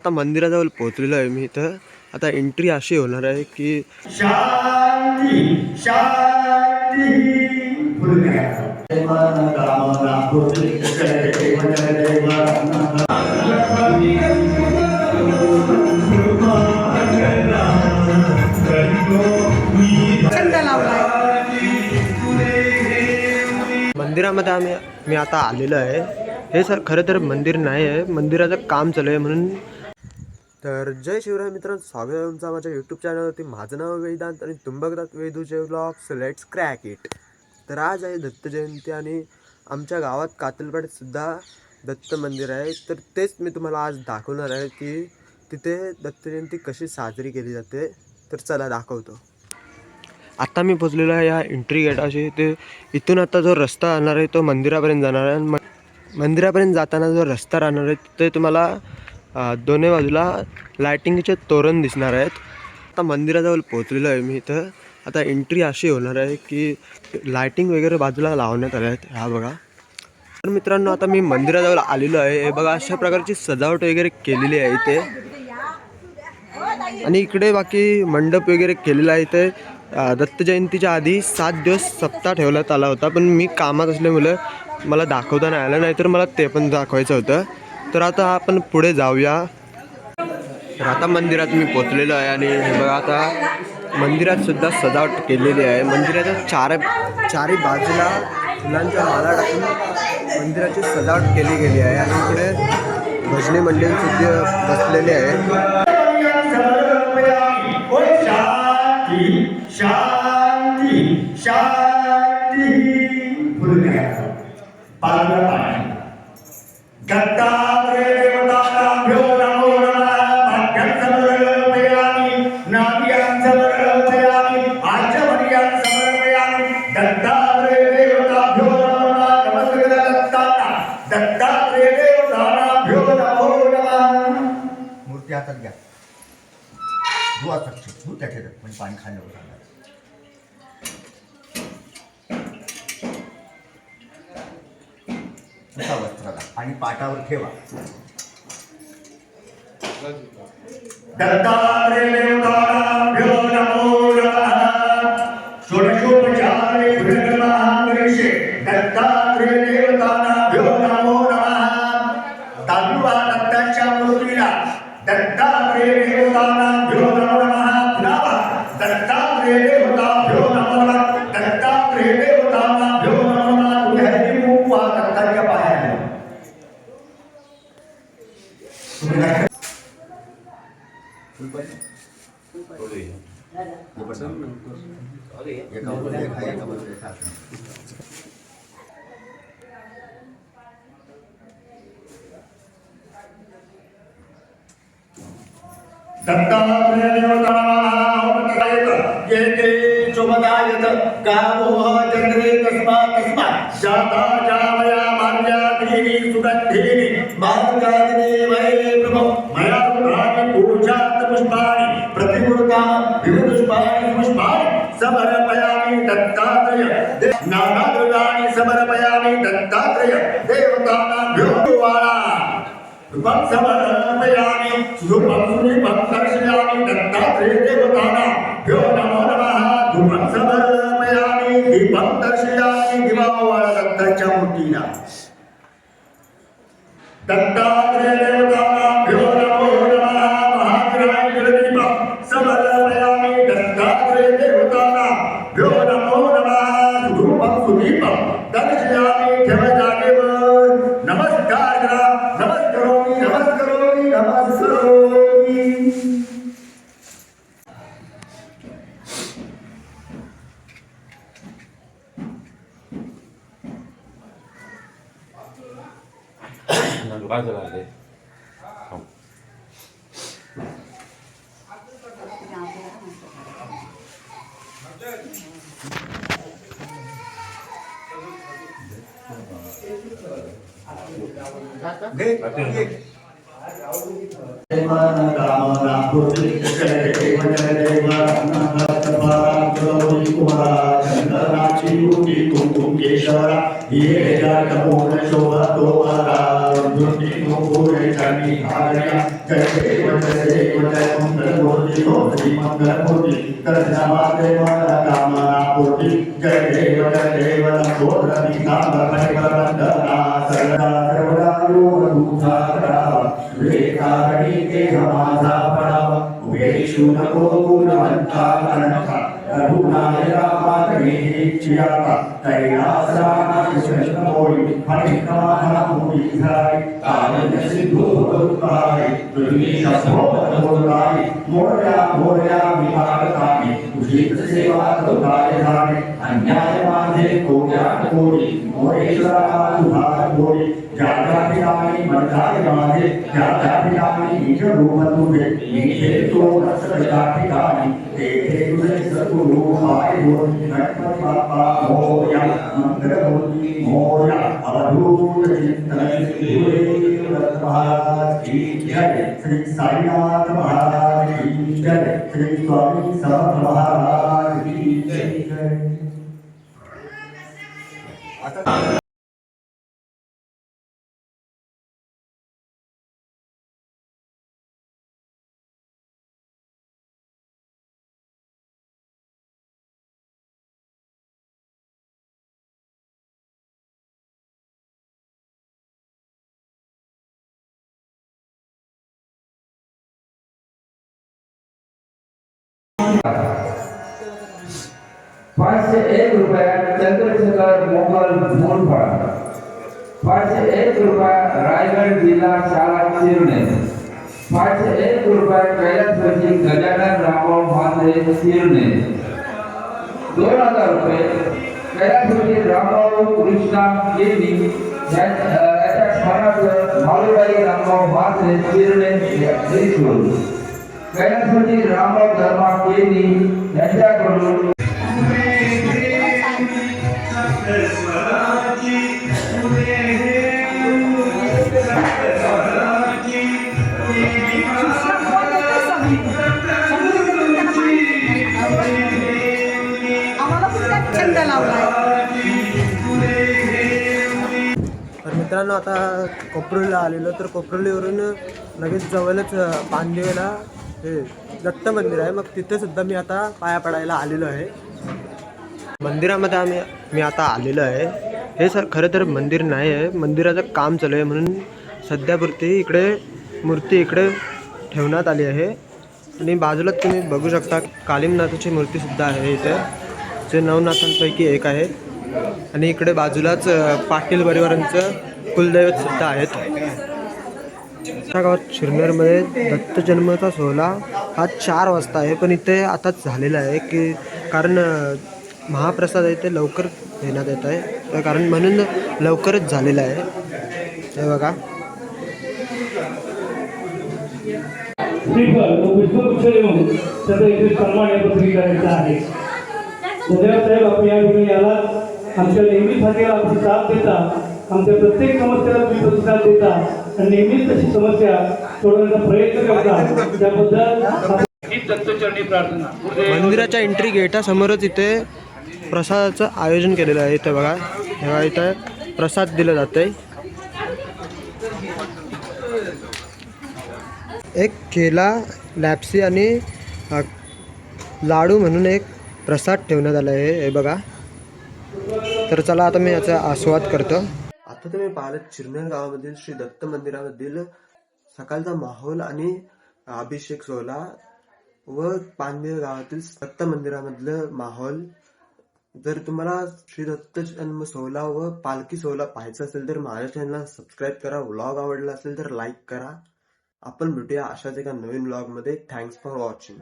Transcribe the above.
आता मंदिराजवळ पोहोचलेलो आहे मी. इथं आता एंट्री अशी होणार आहे की शांती शांती मंदिरामध्ये मी आता आलेलो आहे. हे सर खरं तर मंदिर नाही आहे, मंदिराचं काम चालू आहे म्हणून. तर जय शिवराय मित्रांनो, स्वागत आहे तुमचं माझ्या यूट्यूब चॅनलवरती. माझं नाव वेदांत आणि तुम्ही बघतात वेदूचे व्लॉग्स. Let's crack it. तर आज आहे दत्त जयंती आणि आमच्या गावात कातलपाड्यात सुद्धा दत्त मंदिर आहे. तर तेच मी तुम्हाला आज दाखवणार आहे की तिथे दत्त जयंती कशी साजरी केली जाते. तर चला दाखवतो. आता मी पोचलेलो आहे या एंट्री गेटाशी. ते इथून आता जो रस्ता राहणार आहे तो मंदिरापर्यंत जाणार आहे. मंदिरापर्यंत जाताना जो रस्ता राहणार आहे तिथे तुम्हाला दोन्ही बाजूला लायटिंगचे तोरण दिसणार आहेत. आता मंदिराजवळ पोहोचलेलो आहे मी. इथं आता एंट्री अशी होणार आहे की लायटिंग वगैरे बाजूला लावण्यात आल्या आहेत. हा बघा. तर मित्रांनो, आता मी मंदिराजवळ आलेलो आहे. हे बघा, अशा प्रकारची सजावट वगैरे केलेली आहे इथे. आणि इकडे बाकी मंडप वगैरे केलेला आहे. इथे दत्त जयंतीच्या आधी 7 दिवस सप्ताह ठेवण्यात आला होता, पण मी कामात असल्यामुळे मला दाखवता नाही आलं, नाही तर मला ते पण दाखवायचं होतं. तर आता आपण पुढे जाऊया. तर आता मंदिरात मी पोचलेलो आहे आणि बघा, आता मंदिरात सुद्धा सजावट केलेली आहे. मंदिराच्या चारी बाजूला फुलांच्या माला टाकून मंदिराची सजावट केली गेली आहे. आणि इकडे भजनी मंडळी सुद्धा बसलेले आहे. शांती शांती दत्तात्रेय देवताभ्यो नमो नमः. भाग्यं समर्पयामि, नाभ्यं समर्पयामि, आचमनीयं समर्पयामि. दत्तात्रेय देवताभ्यो नमो नमः. नमस्ते दत्तात्रेय. दत्तात्रेय देवताभ्यो नमो नमः. मूर्ती हातात घ्या. दुआ सक्ष दूध त्याच्यात म्हणजे पाणी खाल्ल्यावर वस्त्राला आणि पाटावर ठेवा. दत्तात्रेय देवताभ्यो नमो नमः. षोडशोपचारे गृहनिर्माणेषे दत्तात्रेय देवताभ्यो नमो नमः. तांदूळा दत्ताच्या मूर्तीला दत्तात्रेय देवताभ्यो नमो नमः. पुन्हा दत्तात्रेय देवताभ्यो नमो नमः. दत्तात्रेय देवताभ्यो नमो नमः. दत्ताच्या पायाला दत्तात्रेय देवतानां येते चोमदायत गावोः चंद्रे तस्मात् जाता जामया मार्या दीनि सुगन्धिनि मार्गादिने वै प्रभो मया पुराणि पूजात् पुष्पाणि प्रतिमूर्तां विभुपुष्पाणि पुष्पाणि समर्पयामि दत्तात्रेय. नानाद्रव्याणि समर्पयामि दत्तात्रेय देवतानाभ्यो वाणा. रूपं समर्पयामि सुरूपं सुदीपं दर्शयामि दत्तात्रेय देवतानाभ्यो नमो नमः. धूपं समर्पयामि दीपं दर्शयामि दिवावाळा दत्ताच्या मूर्तीला. दत्तात्रेय देवतानाभ्यो नमो नमः. महाग्राय जलदीपं समर्पयामि दत्तात्रेय देवतानाभ्यो नमो नमः. धूपं सुदीपं दर्शयामि ठेव जागेवर. नमस्कार करा. नमस्कारोमी नमस्कारोमी नमस्कारोमी. काय झालं आहे ये जय देव जय मंगलमूर्ति हो श्री मंगलमूर्ति दर्शनामात्रे मनोकामना पूर्ति जय देव लंबोदर पीताम्बर परिवरवंदना सर्वदा सर्वदा योगरूपाकरा वेदागणी देहमासा पराव उभेषु नको गुणवंता अनंता रघुनायका मातरे चियाका कैलासराना कृष्णमोहि फणिकामना मुनिधाय तारण सिद्धो भगवताय पृथ्वी सभोवताय मोरया विभागताय उचित सेवा कौताय धारे अन्याय माधे कोटि मोरेश्वरा तुहार गोरी जाता पितामि मर्दाय माधे जाता पितामि निज रूप तुझे नीचे तो रसगता पितामि तेरे तुझे सतगुरु आए हो गणपति बाप्पा मोरया मंगलमूर्ति मोरया अवधूत चिंतन गुरुदेव महाराज की जय श्री साईनाथ महाराज की जय श्री स्वामी समर्थ महाराज की जय। ₹501 चंद्रशेखर मोगल मोरपाड, ₹501 रायगड जिल्हा शाळा शिरणे, ₹501 कैलासवासी गजानन रामभाऊ म्हात्रे शिरणे, ₹2000 कैलासवासी रामभाऊ कृष्णा केनी याच्या स्मरणार्थ माळूबाई रामभाऊ म्हात्रे शिरणे त्रिशूल, कैलासवासी रामभाऊ धर्मा केनी यांच्याकडून छंद लावलाय। तर मित्रांनो आता कोपरोलीला आलेलो, तर कोपरोलीवरून लगेच जवळच पानदेवीला हे दत्त मंदिर आहे, मग तिथे सुद्धा मी आता पाया पडायला आलेलो आहे। मंदिरामध्ये मी आता आलेलो आहे। हे खरं तर मंदिर नाही आहे, मंदिराचं काम चालू आहे म्हणून सध्यापुरती इकडे मूर्ती इकडे ठेवण्यात आली आहे। आणि बाजूला तुम्ही बघू शकता कालिमनाथाची मूर्तीसुद्धा आहे इथे, जे नवनाथांपैकी एक आहे। आणि इकडे बाजूलाच पाटील परिवारांचं कुलदैवतसुद्धा आहेत। त्या गावात शिरनेरमध्ये दत्त जन्माचा सोहळा हा 4 वाजता आहे, पण इथे आताच झालेला आहे की कारण महाप्रसाद आहे ते लवकर देण्यात येत आहे, तर कारण म्हणून लवकरच झालेला आहे। हे बघा श्रीफळ व पुष्पगुच्छ देऊन त्याचा इथे सन्मान या पत्री करायचा आहे। उदय साहेब आपण या ठिकाणी आला, आमच्या नेहमी खात्याला आपली साथ देता, आमच्या प्रत्येक समस्येला तुम्ही प्रतिसाद देता आणि नेहमीच तशी समस्या सोडवण्याचा प्रयत्न करता, त्याबद्दल ही दत्तचरणी प्रार्थना। मंदिराच्या एंट्री गेटासमोरच इथे प्रसादाचं आयोजन केलेलं आहे। इथे बघा, तेव्हा इथे प्रसाद दिला जाते। एक केला, लॅप्सी आणि लाडू म्हणून एक प्रसाद ठेवण्यात आला आहे, हे बघा। तर चला आता मी याचा आस्वाद करतो। आता तुम्ही पाहिलं शिरनेर गावामधील श्री दत्त मंदिरामधील सकाळचा माहोल आणि अभिषेक सोहळा व पानदेव गावातील दत्त मंदिरामधलं माहोल। जर तुम्हाला श्री दत्त जन्म सोहळा व पालखी सोहळा पाहायचा असेल तर माझ्या चॅनलला सबस्क्राईब करा। व्लॉग आवडला असेल तर लाईक करा। आपण भेटूया अशाच एका नवीन व्लॉगमध्ये। Thanks for watching.